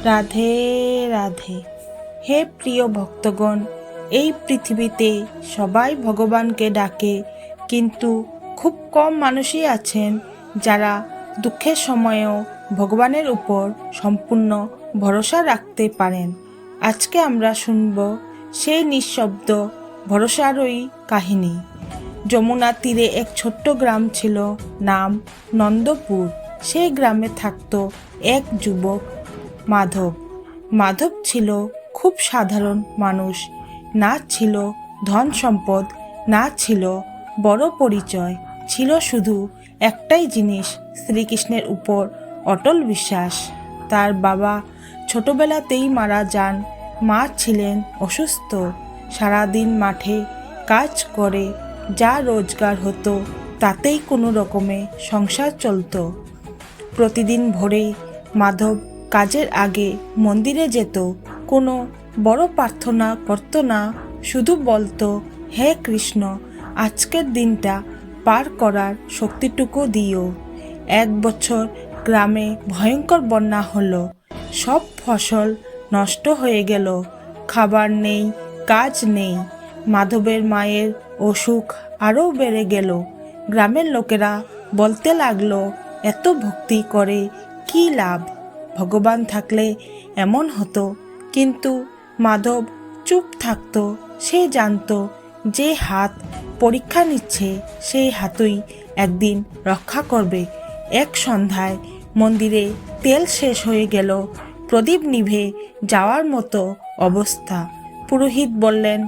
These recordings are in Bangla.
রাধে রাধে। হে প্রিয় ভক্তগণ, এই পৃথিবীতে সবাই ভগবানকে ডাকে, কিন্তু খুব কম মানুষই আছেন যারা দুঃখের সময়েও ভগবানের উপর সম্পূর্ণ ভরসা রাখতে পারেন। আজকে আমরা শুনব সেই নিঃশব্দ ভরসারই কাহিনী। যমুনা তীরে এক ছোট্ট গ্রাম ছিল, নাম নন্দপুর। সেই গ্রামে থাকত এক যুবক মাধব। মাধব ছিল খুব সাধারণ মানুষ। না ছিল ধন সম্পদ, না ছিল বড় পরিচয়, ছিল শুধু একটাই জিনিস, শ্রীকৃষ্ণের উপর অটল বিশ্বাস। তার বাবা ছোটবেলাতেই মারা যান, মা ছিলেন অসুস্থ। সারাদিন মাঠে কাজ করে যা রোজগার হতো তাতেই কোনো রকমে সংসার চলত। প্রতিদিন ভোরে মাধব কাজের আগে মন্দিরে যেত। কোনো বড় প্রার্থনা করত না, শুধু বলতো, হে কৃষ্ণ, আজকের দিনটা পার করার শক্তিটুকু দিও। এক বছর গ্রামে ভয়ঙ্কর বন্যা হলো। সব ফসল নষ্ট হয়ে গেল, খাবার নেই, কাজ নেই। মাধবের মায়ের অসুখ আরও বেড়ে গেল। গ্রামের লোকেরা বলতে লাগলো, এত ভক্তি করে কি লাভ, ভগবান থাকলে এমন হতো। কিন্তু মাধব চুপ থাকতো। সে জানতো যে হাত পরীক্ষা নিচ্ছে সেই হাতই একদিন রক্ষা করবে। এক সন্ধ্যায় মন্দিরে তেল শেষ হয়ে গেল, প্রদীপ নিভে যাওয়ার মতো অবস্থা। পুরোহিত বললেন,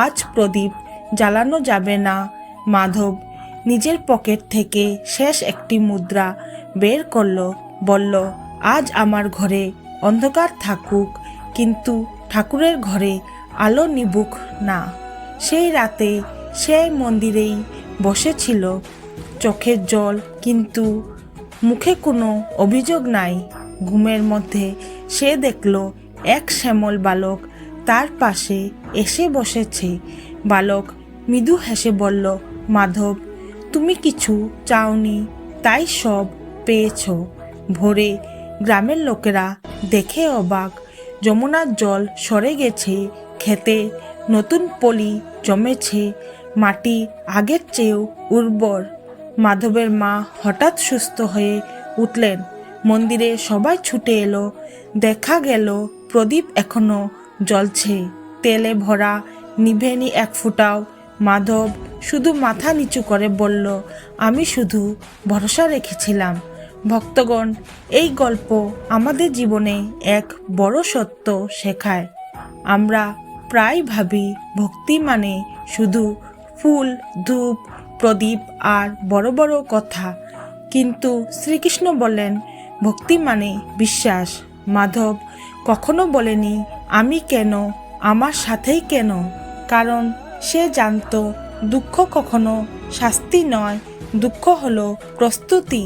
আজ প্রদীপ জ্বালানো যাবে না। মাধব নিজের পকেট থেকে শেষ একটি মুদ্রা বের করলো, বলল, আজ আমার ঘরে অন্ধকার থাকুক, কিন্তু ঠাকুরের ঘরে আলো নিবুক না। সেই রাতে সে মন্দিরেই বসেছিল, চোখের জল, কিন্তু মুখে কোনো অভিযোগ নাই। ঘুমের মধ্যে সে দেখল এক শ্যামল বালক তার পাশে এসে বসেছে। বালক মৃদু হেসে বলল, মাধব, তুমি কিছু চাওনি, তাই সব পেয়েছ। ভোরে গ্রামের লোকেরা দেখে অবাক। যমুনার জল সরে গেছে, খেতে নতুন পলি জমেছে, মাটি আগের চেয়েও উর্বর। মাধবের মা হঠাৎ সুস্থ হয়ে উঠলেন। মন্দিরে সবাই ছুটে এলো। দেখা গেল প্রদীপ এখনো জ্বলছে, তেলে ভরা, নিভেনি এক ফুটাও। মাধব শুধু মাথা নিচু করে বলল, আমি শুধু ভরসা রেখেছিলাম। ভক্তগণ, এই গল্প আমাদের জীবনে এক বড় সত্য শেখায়। আমরা প্রায় ভাবি ভক্তি মানে শুধু ফুল, ধূপ, প্রদীপ আর বড় বড় কথা, কিন্তু শ্রীকৃষ্ণ বলেন ভক্তি মানে বিশ্বাস। মাধব কখনো বলেনি আমি কেন, আমার সাথেই কেন, কারণ সে জানতো দুঃখ কখনো শাস্তি নয়, দুঃখ হলো প্রস্তুতি।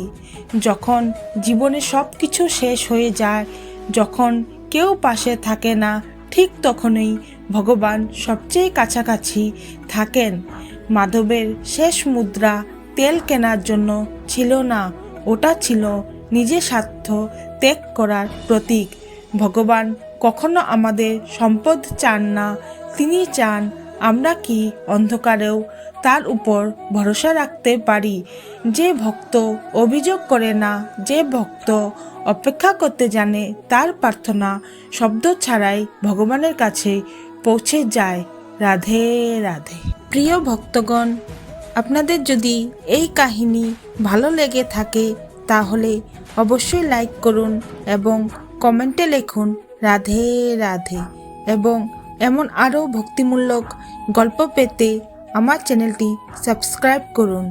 যখন জীবনে সব কিছু শেষ হয়ে যায়, যখন কেউ পাশে থাকে না, ঠিক তখনই ভগবান সবচেয়ে কাছাকাছি থাকেন। মাধবের শেষ মুদ্রা তেল কেনার জন্য ছিল না, ওটা ছিল নিজের স্বার্থ ত্যাগ করার প্রতীক। ভগবান কখনো আমাদের সম্পদ চান না, তিনি চান আমরা কি অন্ধকারেও তার উপর ভরসা রাখতে পারি। যে ভক্ত অভিযোগ করে না, যে ভক্ত অপেক্ষা করতে জানে, তার প্রার্থনা শব্দ ছাড়াই ভগবানের কাছে পৌঁছে যায়। রাধে রাধে। প্রিয় ভক্তগণ, আপনাদের যদি এই কাহিনী ভালো লেগে থাকে তাহলে অবশ্যই লাইক করুন এবং কমেন্টে লিখুন রাধে রাধে। এবং এমন আরও ভক্তিমূলক গল্প পেতে আমার চ্যানেলটি সাবস্ক্রাইব করুন।